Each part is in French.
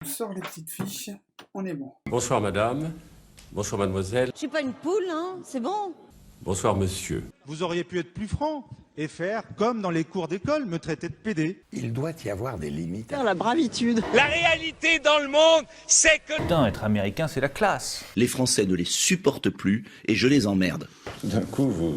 On sort les petites fiches, on est bon. Bonsoir madame, bonsoir mademoiselle, Je suis pas une poule, hein, c'est bon. bonsoir monsieur. Vous auriez pu être plus franc et faire comme dans les cours d'école, me traiter de pédé. Il doit y avoir des limites. La bravitude. La réalité dans le monde, c'est que... Putain, être américain, c'est la classe. Les Français ne les supportent plus et je les emmerde. D'un coup, vous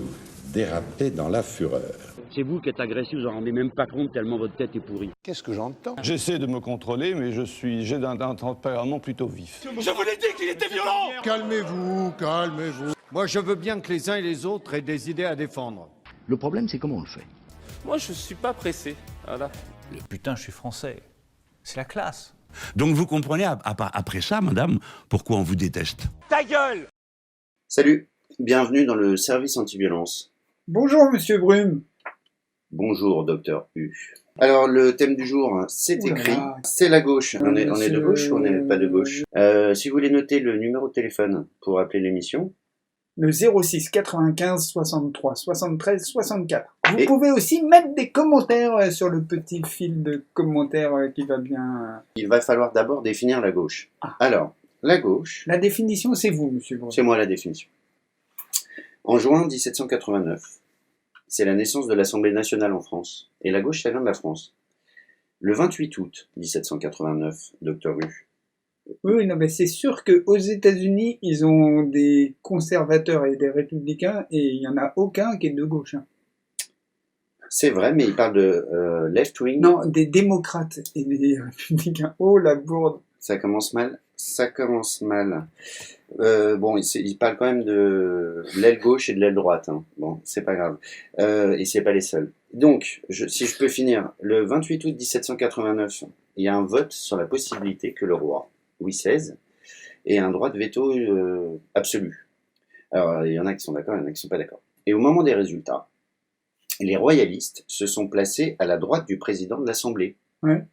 dérapez dans la fureur. C'est vous qui êtes agressif, vous en rendez même pas compte tellement votre tête est pourrie. Qu'est-ce que j'entends? J'essaie de me contrôler, mais j'ai un tempérament plutôt vif. Je vous l'ai dit qu'il était violent. Calmez-vous, calmez-vous. Moi, je veux bien que les uns et les autres aient des idées à défendre. Le problème, c'est comment on le fait. Moi, je suis pas pressé, voilà. Le putain, je suis français. C'est la classe. Donc vous comprenez, après ça, madame, pourquoi on vous déteste. Ta gueule. Salut, bienvenue dans le service anti-violence. Bonjour Monsieur Brume. Bonjour Docteur U. Alors le thème du jour, c'est écrit, c'est la gauche. On est de gauche ou on n'est pas de gauche? Si vous voulez noter le numéro de téléphone pour appeler l'émission, le 06 95 63 73 64. Vous pouvez aussi mettre des commentaires sur le petit fil de commentaires qui va bien... il va falloir d'abord définir la gauche. Alors, la gauche... La définition, c'est vous, Monsieur Brume. C'est moi la définition. En juin 1789, c'est la naissance de l'Assemblée nationale en France. Et la gauche, ça vient de la France. Le 28 août 1789, Docteur U. Oui, non, mais c'est sûr qu'aux États-Unis, ils ont des conservateurs et des républicains, et il n'y en a aucun qui est de gauche. Hein. C'est vrai, mais il parle de left-wing. Non, des démocrates et des républicains. Oh, la bourde. Ça commence mal. Ça commence mal. Bon, il parle quand même de l'aile gauche et de l'aile droite. Hein. Bon, c'est pas grave. Et c'est pas les seuls. Donc, si je peux finir, le 28 août 1789, il y a un vote sur la possibilité que le roi, Louis XVI, ait un droit de veto absolu. Alors, il y en a qui sont d'accord, il y en a qui sont pas d'accord. Et au moment des résultats, les royalistes se sont placés à la droite du président de l'Assemblée. Ouais.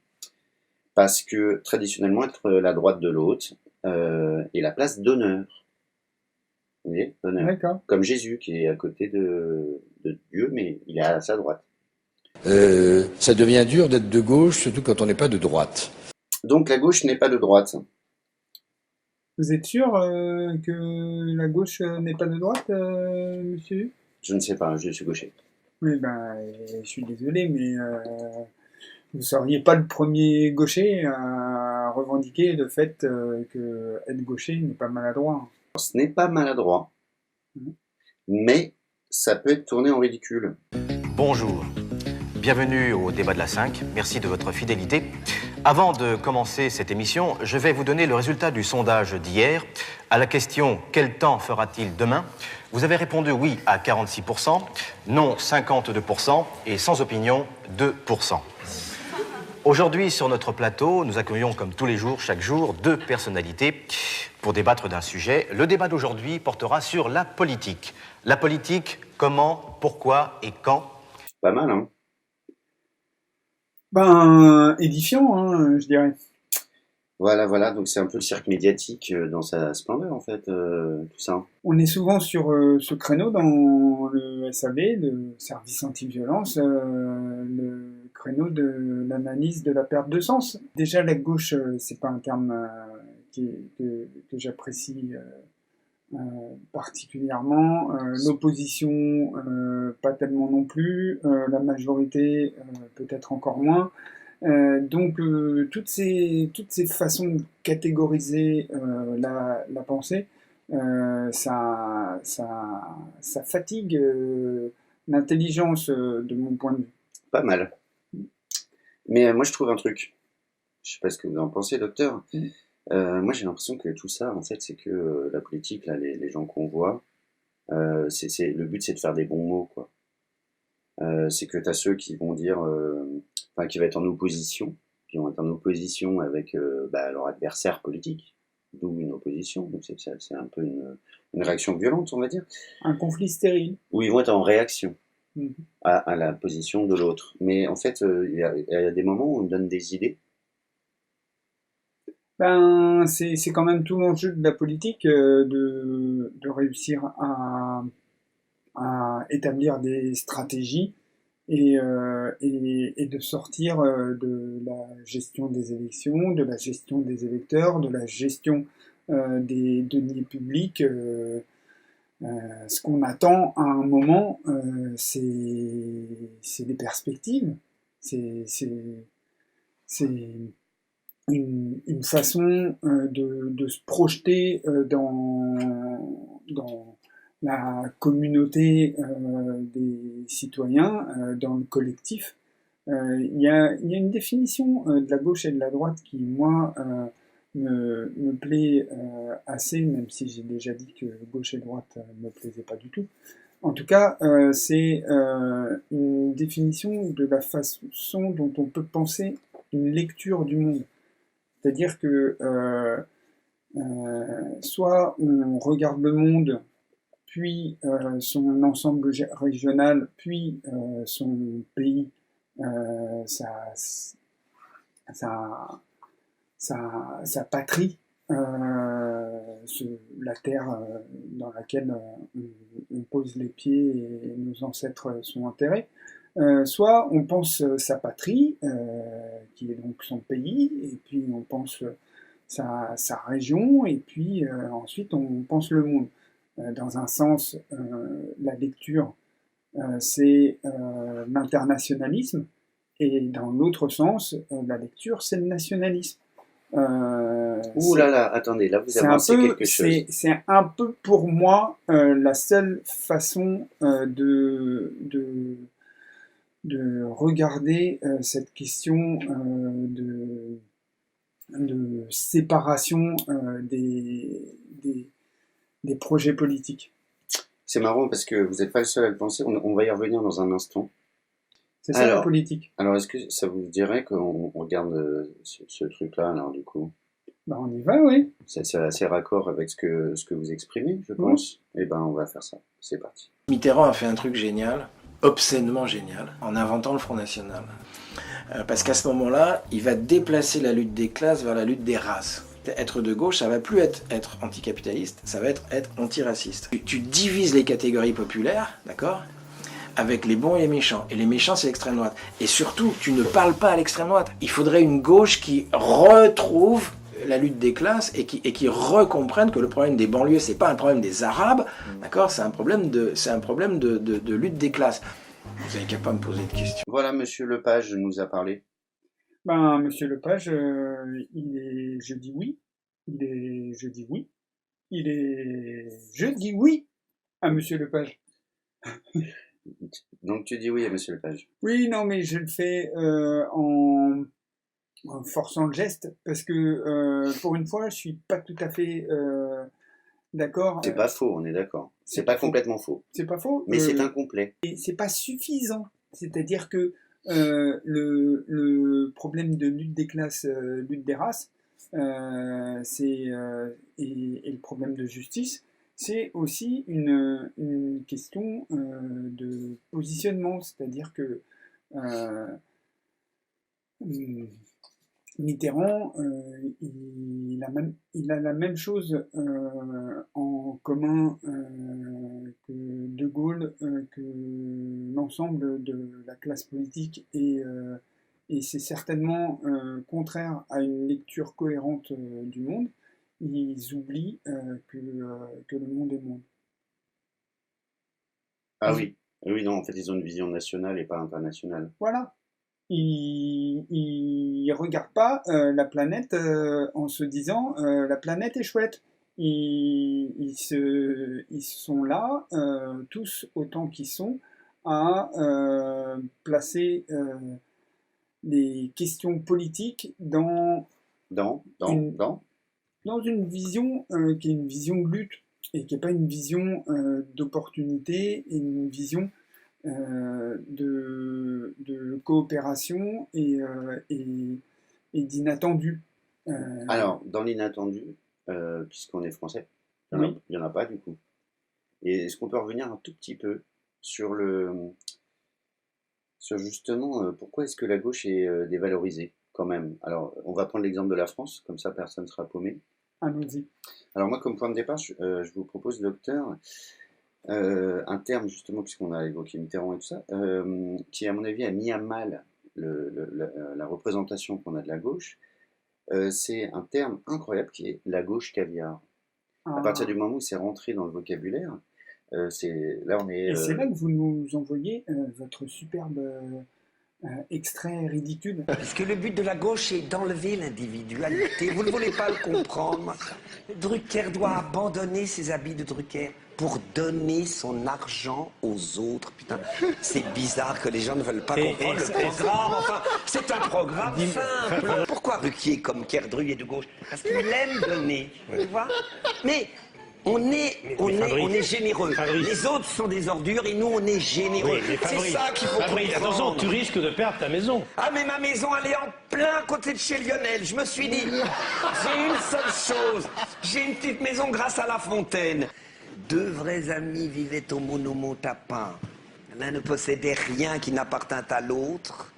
Parce que, traditionnellement, être la droite de l'autre est la place d'honneur. Vous voyez, d'honneur. D'accord. Comme Jésus, qui est à côté de Dieu, mais il est à sa droite. Ça devient dur d'être de gauche, surtout quand on n'est pas de droite. Donc la gauche n'est pas de droite. Vous êtes sûr que la gauche n'est pas de droite, monsieur? Je ne sais pas, je suis gaucher. Oui, ben, je suis désolé, mais vous ne seriez pas le premier gaucher à revendiquer le fait que être gaucher n'est pas maladroit. Ce n'est pas maladroit, mais ça peut être tourné en ridicule. Bonjour, bienvenue au débat de la 5, merci de votre fidélité. Avant de commencer cette émission, je vais vous donner le résultat du sondage d'hier. À la question « Quel temps fera-t-il demain ?», vous avez répondu oui à 46%, non 52% et sans opinion 2%. Aujourd'hui, sur notre plateau, nous accueillons comme tous les jours, chaque jour, deux personnalités pour débattre d'un sujet. Le débat d'aujourd'hui portera sur la politique. La politique, comment, pourquoi et quand ? Pas mal, hein? Ben, édifiant, hein, je dirais. Voilà, donc c'est un peu le cirque médiatique dans sa splendeur, en fait, tout ça. On est souvent sur ce créneau dans le SAV, le service anti-violence, le créneau de l'analyse de la perte de sens. Déjà, la gauche, c'est pas un terme que j'apprécie particulièrement. L'opposition, pas tellement non plus. La majorité, peut-être encore moins. Donc toutes ces façons de catégoriser la pensée, ça fatigue l'intelligence de mon point de vue. Pas mal. Mais moi je trouve un truc. Je sais pas ce que vous en pensez, docteur. Moi j'ai l'impression que tout ça, en fait, c'est que la politique, là, les gens qu'on voit, le but c'est de faire des bons mots, quoi. C'est que t'as ceux qui vont dire, qui vont être en opposition, avec leur adversaire politique, d'où une opposition. Donc c'est un peu une réaction violente, on va dire. Un conflit stérile. Où ils vont être en réaction à la position de l'autre. Mais en fait, il y a des moments où on donne des idées. Ben, c'est quand même tout l'enjeu de la politique, de réussir à établir des stratégies et de sortir de la gestion des élections, de la gestion des électeurs, de la gestion des deniers publics. Ce qu'on attend à un moment, c'est des perspectives, c'est une façon de se projeter dans la communauté des citoyens, dans le collectif. Il y a une définition de la gauche et de la droite qui, moi, me plaît assez, même si j'ai déjà dit que gauche et droite ne me plaisaient pas du tout. En tout cas, c'est une définition de la façon dont on peut penser une lecture du monde. C'est-à-dire que soit on regarde le monde, puis son ensemble régional, puis son pays, sa patrie, la terre dans laquelle on pose les pieds et nos ancêtres sont enterrés. Soit on pense sa patrie, qui est donc son pays, et puis on pense sa région, et puis ensuite on pense le monde. Dans un sens, la lecture, c'est l'internationalisme, et dans l'autre sens, la lecture, c'est le nationalisme. Ouh là là, attendez, là vous avancez quelque chose. C'est un peu pour moi la seule façon de regarder cette question de séparation des projets politiques. C'est marrant parce que vous n'êtes pas le seul à le penser, on va y revenir dans un instant. C'est ça la politique. Alors est-ce que ça vous dirait qu'on regarde ce truc-là, alors du coup? Ben, on y va, oui. C'est assez raccord avec ce que vous exprimez, je pense. Et ben on va faire ça, c'est parti. Mitterrand a fait un truc génial, obscènement génial, en inventant le Front National. Parce qu'à ce moment-là, il va déplacer la lutte des classes vers la lutte des races. Être de gauche, ça va plus être anticapitaliste, ça va être antiraciste. Tu divises les catégories populaires, d'accord, avec les bons et les méchants. Et les méchants, c'est l'extrême droite. Et surtout, tu ne parles pas à l'extrême droite. Il faudrait une gauche qui retrouve la lutte des classes et qui recomprenne que le problème des banlieues, c'est pas un problème des Arabes, d'accord, c'est un problème de lutte des classes. Vous n'avez qu'à pas me poser de questions. Voilà, Monsieur Lepage nous a parlé. Ben, Monsieur Lepage, je dis oui. Je dis oui. Je dis oui à Monsieur Lepage. Donc tu dis oui à Monsieur Lepage. Oui, non, mais je le fais en forçant le geste, parce que pour une fois, je suis pas tout à fait d'accord. C'est pas faux, on est d'accord. C'est pas complètement faux. C'est pas faux. Mais c'est incomplet. Et c'est pas suffisant. C'est-à-dire que le problème de lutte des classes, lutte des races, et le problème de justice, c'est aussi une question de positionnement. C'est-à-dire que Mitterrand, il a la même chose en commun que De Gaulle, que l'ensemble de la classe politique, et c'est certainement contraire à une lecture cohérente du monde. Ils oublient que le monde est monde. Ah oui, oui, non, en fait, ils ont une vision nationale et pas internationale. Voilà. Ils regardent pas la planète en se disant la planète est chouette. Ils sont là, tous autant qu'ils sont, à placer les questions politiques dans une vision qui est une vision de lutte, et qui n'est pas une vision d'opportunité, et une vision de coopération et d'inattendu. Alors, dans l'inattendu, puisqu'on est français, il n'y en a pas du coup. Et est-ce qu'on peut revenir un tout petit peu sur justement pourquoi est-ce que la gauche est dévalorisée quand même? Alors, on va prendre l'exemple de la France, comme ça personne ne sera paumé. Allons-y. Alors moi, comme point de départ, je vous propose, docteur, un terme justement, puisqu'on a évoqué Mitterrand et tout ça, qui à mon avis a mis à mal la représentation qu'on a de la gauche. C'est un terme incroyable qui est la gauche caviar. À partir du moment où c'est rentré dans le vocabulaire, là on est... Et c'est là que vous nous envoyez votre superbe extrait ridicule. Parce que le but de la gauche est d'enlever l'individualité. Vous ne voulez pas le comprendre. Drucker doit abandonner ses habits de Drucker pour donner son argent aux autres. Putain, c'est bizarre que les gens ne veulent pas comprendre le programme. Enfin, c'est un programme simple. Pourquoi Ruquier, comme Kerdru, est de gauche? Parce qu'il aime donner, tu vois. Mais on est généreux. Les autres sont des ordures et nous, on est généreux. C'est ça qu'il faut comprendre. Attention, tu risques de perdre ta maison. Ah, mais ma maison, elle est en plein côté de chez Lionel. Je me suis dit, j'ai une seule chose. J'ai une petite maison grâce à La Fontaine. 2 vrais amis vivaient au Monomotapin. L'un ne possédait rien qui n'appartint à l'autre.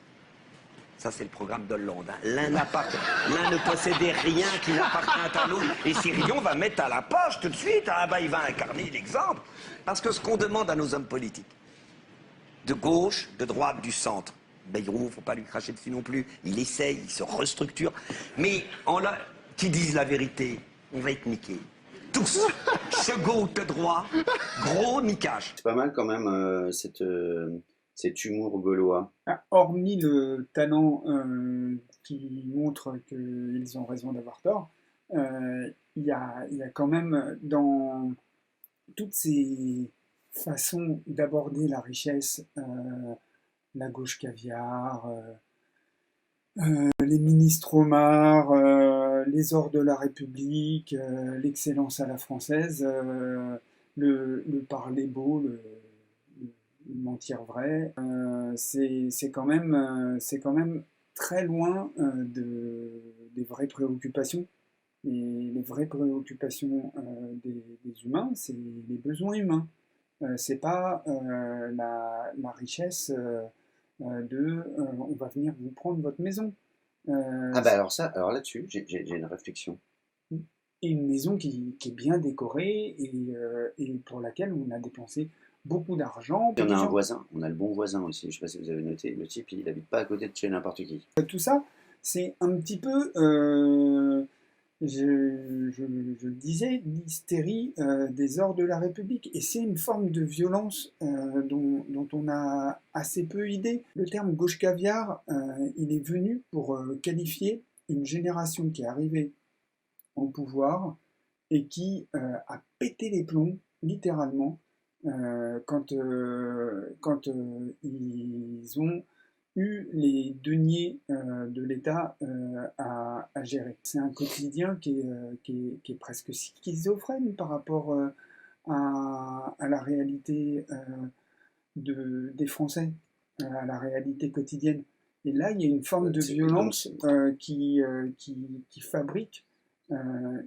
Ça, c'est le programme d'Hollande. Hein. L'un ne possédait rien qui n'appartint à l'autre. Et Sirion va mettre à la poche tout de suite. Ah, bah, il va incarner l'exemple. Parce que ce qu'on demande à nos hommes politiques, de gauche, de droite, du centre, Bayrou, faut pas lui cracher dessus non plus. Il essaye, il se restructure. Mais qui disent la vérité, on va être niqués. Tous, chegou de droit, gros niquage. C'est pas mal quand même cet humour gaulois. Hormis le talent qui montre qu'ils ont raison d'avoir tort, il y a quand même dans toutes ces façons d'aborder la richesse, la gauche caviar, les ministres homards, les ors de la République, l'excellence à la française, le parler beau, le mentir vrai, c'est quand même très loin des vraies préoccupations. Et les vraies préoccupations des humains, c'est les besoins humains. C'est pas la richesse on va venir vous prendre votre maison. Alors là-dessus, j'ai une réflexion. Et une maison qui est bien décorée et pour laquelle on a dépensé beaucoup d'argent. On a un voisin, on a le bon voisin aussi, je ne sais pas si vous avez noté, le type il n'habite pas à côté de chez n'importe qui. Tout ça, c'est un petit peu, je le disais, l'hystérie des ors de la République. Et c'est une forme de violence dont on a assez peu idée. Le terme gauche caviar, il est venu pour qualifier une génération qui est arrivée au pouvoir et qui a pété les plombs, littéralement, quand ils ont eu les deniers de l'État à gérer. C'est un quotidien qui est presque schizophrène par rapport à la réalité des Français, à la réalité quotidienne. Et là, il y a une forme de violence qui fabrique un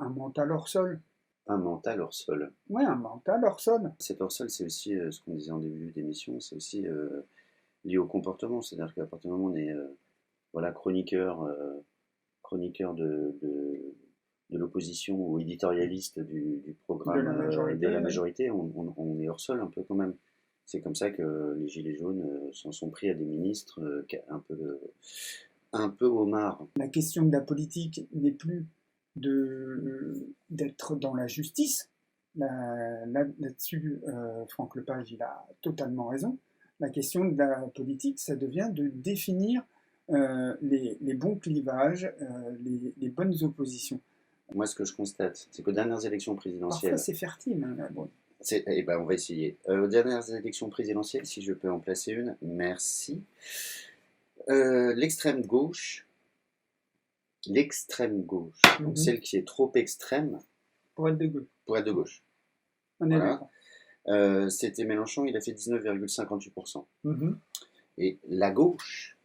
mental hors sol. Un mental hors sol. Ouais, un mental hors sol. Cet hors sol, c'est aussi ce qu'on disait en début d'émission, c'est aussi lié au comportement. C'est-à-dire qu'à partir du moment où on est chroniqueur de l'opposition ou éditorialiste du programme de la majorité, on est hors sol un peu quand même. C'est comme ça que les Gilets jaunes s'en sont pris à des ministres un peu homards. La question de la politique n'est plus d'être dans la justice. Là-dessus, Franck Lepage, il a totalement raison. La question de la politique, ça devient de définir les bons clivages, les bonnes oppositions. Moi, ce que je constate, c'est qu'aux dernières élections présidentielles... Parfois, c'est fertile. Hein, bon. On va essayer. Aux dernières élections présidentielles, si je peux en placer une, merci. L'extrême gauche, donc celle qui est trop extrême, pour être de gauche. On est d'accord. C'était Mélenchon, il a fait 19,58%. Et la gauche,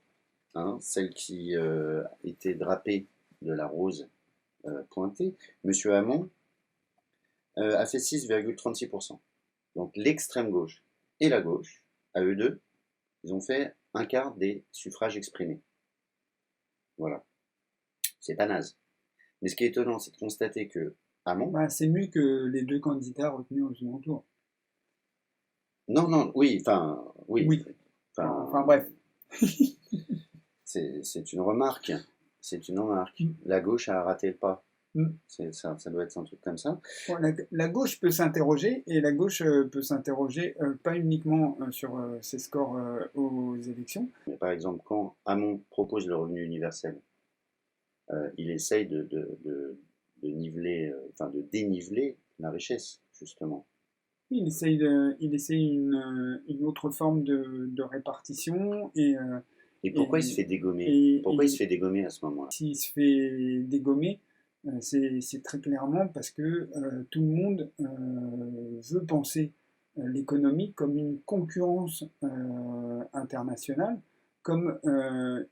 celle qui était drapée de la rose pointée, M. Hamon, a fait 6,36%. Donc l'extrême gauche et la gauche, à eux deux, ils ont fait un quart des suffrages exprimés. Voilà. C'est pas naze. Mais ce qui est étonnant, c'est de constater que Hamon. Bah, c'est mieux que les 2 candidats retenus au second tour. Non, non, oui, enfin, oui. Oui. Enfin, bref. C'est une remarque. C'est une remarque. La gauche a raté le pas. Ça doit être un truc comme ça. Bon, la gauche peut s'interroger, et la gauche peut s'interroger pas uniquement sur ses scores aux élections. Mais par exemple, quand Hamon propose le revenu universel, il essaye de niveler, de déniveler la richesse, justement. Il essaye une autre forme de répartition. Et pourquoi il se fait dégommer? Pourquoi il se fait dégommer à ce moment-là? S'il se fait dégommer, c'est très clairement parce que tout le monde veut penser l'économie comme une concurrence internationale, comme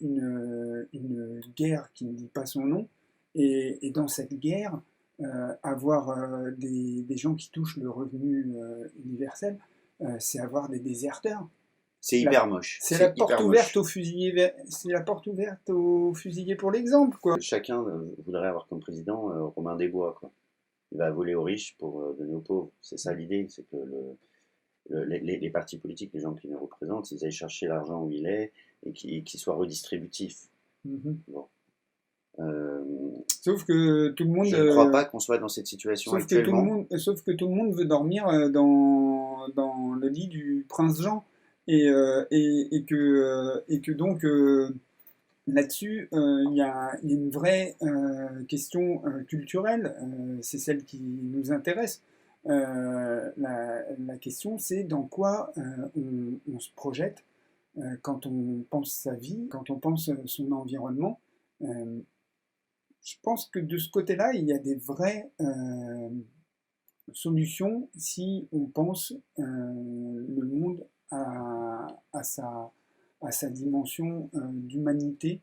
une guerre qui ne dit pas son nom, et dans cette guerre, avoir des gens qui touchent le revenu universel, c'est avoir des déserteurs. C'est hyper moche. C'est la porte ouverte aux fusillés. C'est la porte ouverte aux fusillés pour l'exemple, quoi. Chacun voudrait avoir comme président Robin des Bois, quoi. Il va voler aux riches pour donner aux pauvres. C'est ça l'idée, c'est que les partis politiques, les gens qui les représentent, ils aillent chercher l'argent où il est et qu'il soit redistributif. Bon. Sauf que tout le monde. Je ne crois pas qu'on soit dans cette situation actuellement. Sauf que tout le monde veut dormir dans le lit du prince Jean. Et que donc là-dessus, il y a une vraie question culturelle, c'est celle qui nous intéresse. La question, c'est dans quoi on se projette quand on pense sa vie, quand on pense son environnement. Je pense que de ce côté-là, il y a des vraies solutions si on pense le monde à sa dimension d'humanité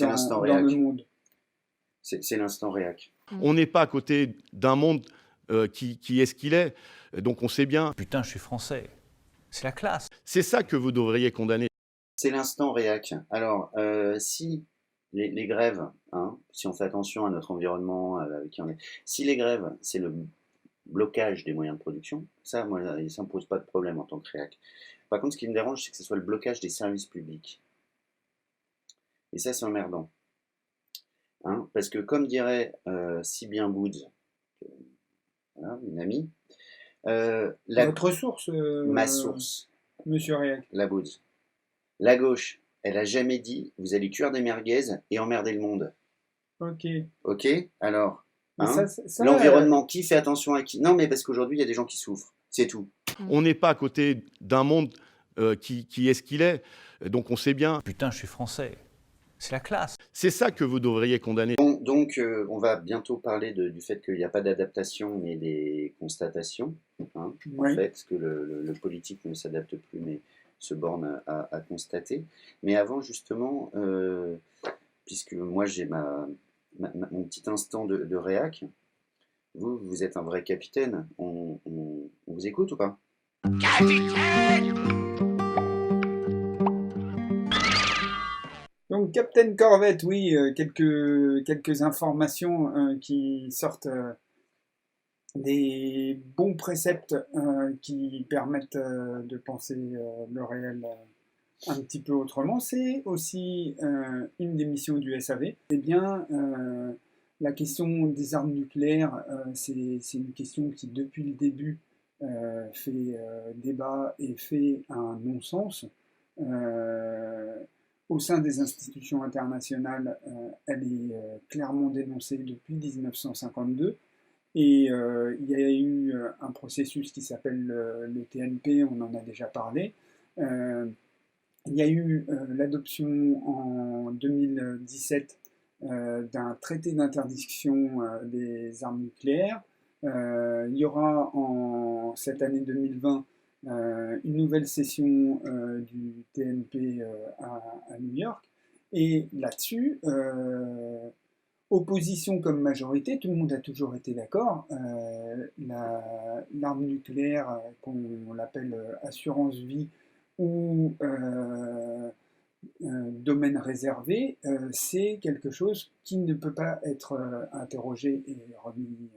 dans le monde. C'est l'instant réac. On n'est pas à côté d'un monde qui est ce qu'il est, donc on sait bien. Putain, je suis français. C'est la classe. C'est ça que vous devriez condamner. C'est l'instant réac. Alors, si les grèves, si on fait attention à notre environnement, avec qui on est, si les grèves, c'est le blocage des moyens de production, ça, moi, ça ne me pose pas de problème en tant que réac. Par contre, ce qui me dérange, c'est que ce soit le blocage des services publics. Et ça, c'est emmerdant. Parce que, comme dirait si bien Boots, une amie, votre source, ma source, Monsieur Réac, la Boots, la gauche, elle a jamais dit vous allez cuire des merguez et emmerder le monde. Ok, alors, l'environnement, qui fait attention à qui? Non, mais parce qu'aujourd'hui, il y a des gens qui souffrent, c'est tout. On n'est pas à côté d'un monde qui est ce qu'il est, donc on sait bien. Putain, je suis français. C'est la classe. C'est ça que vous devriez condamner. Donc, on va bientôt parler du fait qu'il n'y a pas d'adaptation, mais des constatations. En fait, que le politique ne s'adapte plus, mais se borne à constater. Mais avant, justement, puisque moi j'ai mon petit instant de réac, vous êtes un vrai capitaine. On vous écoute ou pas? Capitaine! Donc, Captain Corvette, oui, quelques informations qui sortent des bons préceptes qui permettent de penser le réel un petit peu autrement. C'est aussi une des missions du SAV. Eh bien, la question des armes nucléaires, c'est une question qui, depuis le début, fait débat et fait un non-sens. Au sein des institutions internationales, elle est clairement dénoncée depuis 1952. Et il y a eu un processus qui s'appelle le TNP, on en a déjà parlé. Il y a eu l'adoption en 2017 d'un traité d'interdiction des armes nucléaires. Il y aura en cette année 2020 une nouvelle session du TNP à New York. Et là-dessus, opposition comme majorité, tout le monde a toujours été d'accord. L'arme nucléaire, qu'on l'appelle assurance vie ou domaine réservé, c'est quelque chose qui ne peut pas être interrogé et remis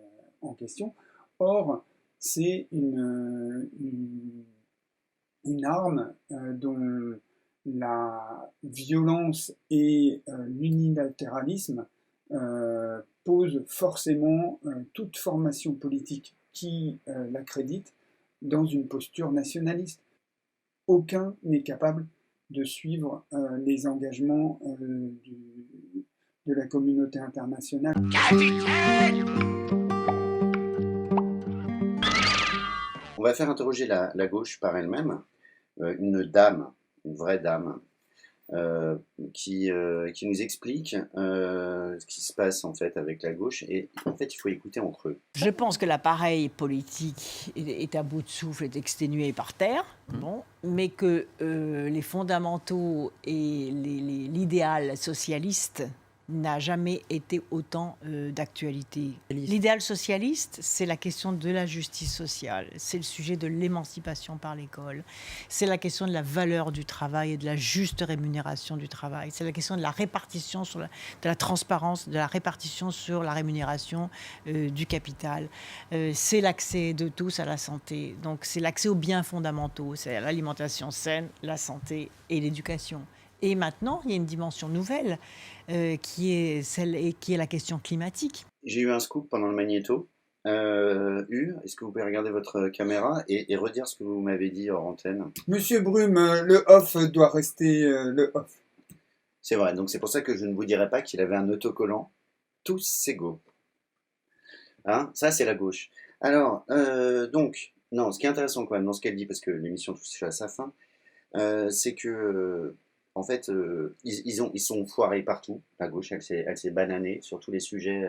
en question. Or, c'est une arme dont la violence et l'unilatéralisme posent forcément toute formation politique qui l'accrédite dans une posture nationaliste. Aucun n'est capable de suivre les engagements de la communauté internationale. On va faire interroger la gauche par elle-même, une dame, une vraie dame, qui nous explique ce qui se passe en fait avec la gauche, et en fait il faut écouter en creux. Je pense que l'appareil politique est à bout de souffle, est exténué par terre, bon, mais que les fondamentaux et l'idéal socialiste n'a jamais été autant d'actualité. L'idéal socialiste, c'est la question de la justice sociale, c'est le sujet de l'émancipation par l'école, c'est la question de la valeur du travail et de la juste rémunération du travail, c'est la question de la répartition, de la transparence, de la répartition sur la rémunération du capital, c'est l'accès de tous à la santé, donc c'est l'accès aux biens fondamentaux, c'est l'alimentation saine, la santé et l'éducation. Et maintenant, il y a une dimension nouvelle qui est la question climatique. J'ai eu un scoop pendant le magnéto. Est-ce que vous pouvez regarder votre caméra et redire ce que vous m'avez dit hors antenne? Monsieur Brume, le off doit rester le off. C'est vrai, donc c'est pour ça que je ne vous dirai pas qu'il avait un autocollant tous égaux. Hein, ça, c'est la gauche. Alors, donc, non, ce qui est intéressant quand même dans ce qu'elle dit, parce que l'émission touche à sa fin, c'est que... en fait, ils sont foirés partout. La gauche, elle s'est bananée sur tous les sujets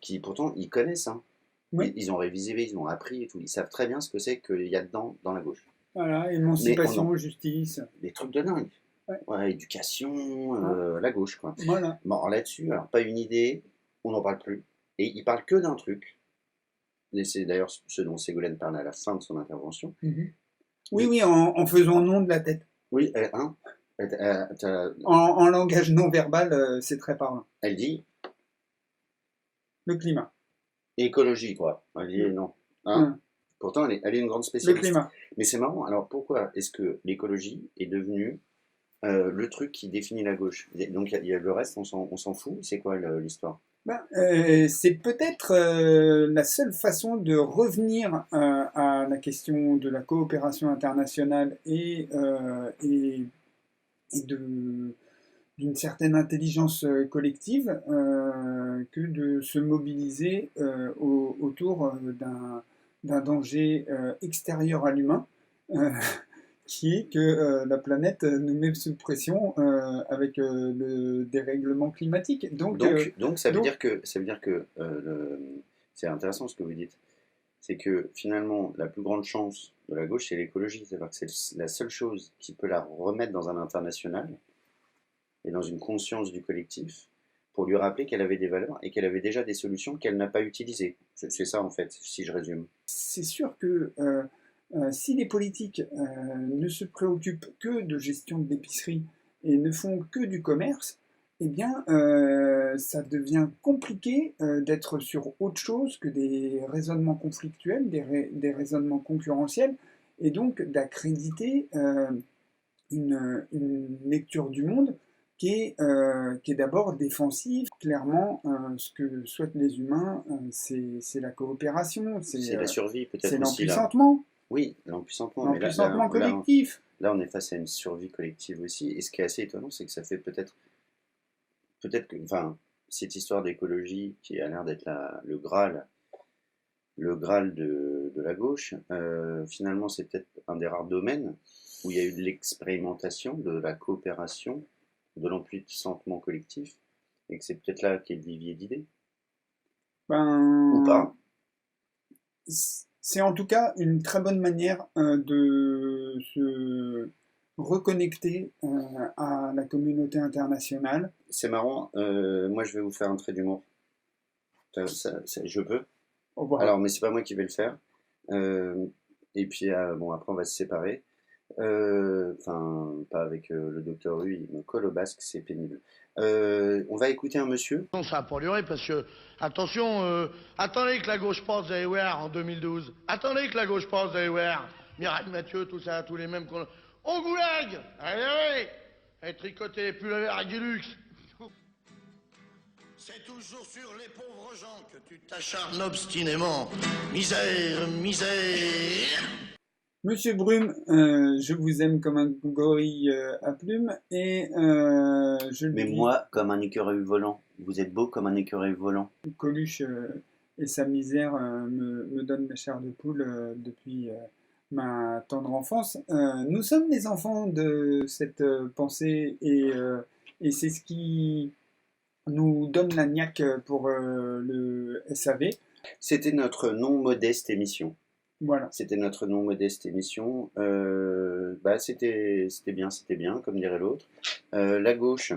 qui, pourtant, ils connaissent. Hein. Oui. Ils ont révisé, ils ont appris et tout. Ils savent très bien ce que c'est qu'il y a dedans, dans la gauche. Voilà, émancipation, justice. Des trucs de dingue. Ouais. Ouais, éducation, la gauche, quoi. Voilà. Bon, alors là-dessus, alors pas une idée, on n'en parle plus. Et ils parlent que d'un truc. Et c'est d'ailleurs ce dont Ségolène parle à la fin de son intervention. Mm-hmm. Oui, en faisant nom de la tête. Oui, hein. En langage non verbal, c'est très parlant. Elle dit le climat. Écologie, quoi. Elle dit non. Hein. Pourtant, elle est une grande spécialiste. Le climat. Mais c'est marrant. Alors, pourquoi est-ce que l'écologie est devenue le truc qui définit la gauche? Donc, il y a le reste, on s'en fout. C'est quoi l'histoire? C'est peut-être la seule façon de revenir à la question de la coopération internationale et d'une certaine intelligence collective que de se mobiliser autour d'un danger extérieur à l'humain, qui est que la planète nous met sous pression avec le dérèglement climatique. Donc ça veut dire que c'est intéressant ce que vous dites. C'est que finalement, la plus grande chance de la gauche, c'est l'écologie. C'est-à-dire que c'est la seule chose qui peut la remettre dans un international et dans une conscience du collectif pour lui rappeler qu'elle avait des valeurs et qu'elle avait déjà des solutions qu'elle n'a pas utilisées. C'est ça, en fait, si je résume. C'est sûr que si les politiques ne se préoccupent que de gestion de l'épicerie et ne font que du commerce, eh bien, ça devient compliqué d'être sur autre chose que des raisonnements conflictuels, des raisonnements concurrentiels, et donc d'accréditer une lecture du monde qui est d'abord défensive. Clairement, ce que souhaitent les humains, c'est la coopération, c'est la survie, peut-être. C'est aussi, l'empuissantement. Oui, l'empuissantement. L'empuissantement collectif. Là, on est face à une survie collective aussi. Et ce qui est assez étonnant, c'est que ça fait peut-être que, enfin, cette histoire d'écologie qui a l'air d'être le Graal de la gauche, finalement, c'est peut-être un des rares domaines où il y a eu de l'expérimentation, de la coopération, de l'empuissantement collectif, et que c'est peut-être là qu'est le vivier d'idées. Ou pas. C'est en tout cas une très bonne manière de se reconnecter à la communauté internationale. C'est marrant, moi je vais vous faire un trait d'humour. Je peux. Au revoir. Alors, mais c'est pas moi qui vais le faire. Et puis, bon, après on va se séparer. Enfin, pas avec le docteur U, il me colle au basque, c'est pénible. On va écouter un monsieur. Non, ça a pas duré parce que, attention, attendez que la gauche passe, vous allez voir, en 2012. Attendez que la gauche passe, vous allez voir. Mireille Mathieu, tout ça, tous les mêmes qu'on... Au goulag! Allez, allez! Et tricoter les pulls à Guilux. C'est toujours sur les pauvres gens que tu t'acharnes obstinément. Misère, misère. Monsieur Brume, je vous aime comme un gorille à plumes et je le Mais dis, moi, comme un écureuil volant. Vous êtes beau comme un écureuil volant. Coluche et sa misère me donnent ma chair de poule depuis ma tendre enfance. Nous sommes les enfants de cette pensée et c'est ce qui nous donne la niaque pour le SAV. C'était notre non modeste émission. Voilà. C'était notre non modeste émission. C'était bien, comme dirait l'autre. La gauche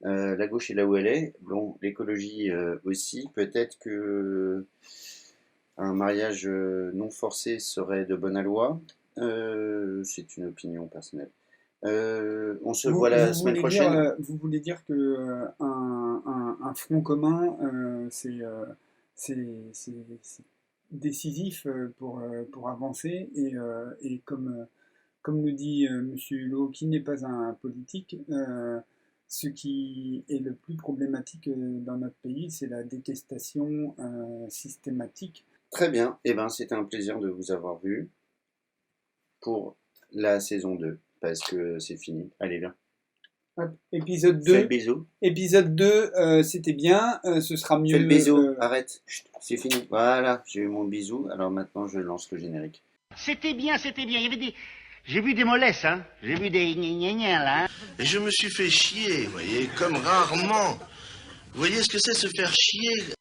est là où elle est. Bon, l'écologie aussi. Peut-être que un mariage non forcé serait de bonne loi. C'est une opinion personnelle. On se voit la semaine prochaine. Vous voulez dire que un front commun, c'est décisif pour avancer et comme nous dit Monsieur Hulot, qui n'est pas un politique, ce qui est le plus problématique dans notre pays, c'est la détestation systématique. Très bien, c'était un plaisir de vous avoir vu pour la saison 2, parce que c'est fini. Allez, viens. Hop, épisode 2. Fais le bisou. Épisode 2, c'était bien, ce sera mieux. Fais le bisou, arrête. Chut, c'est fini. Voilà, j'ai eu mon bisou, alors maintenant je lance le générique. C'était bien, il y avait des... J'ai vu des mollesses, hein. J'ai vu des gna là. Et je me suis fait chier, vous voyez, comme rarement. Vous voyez ce que c'est se faire chier?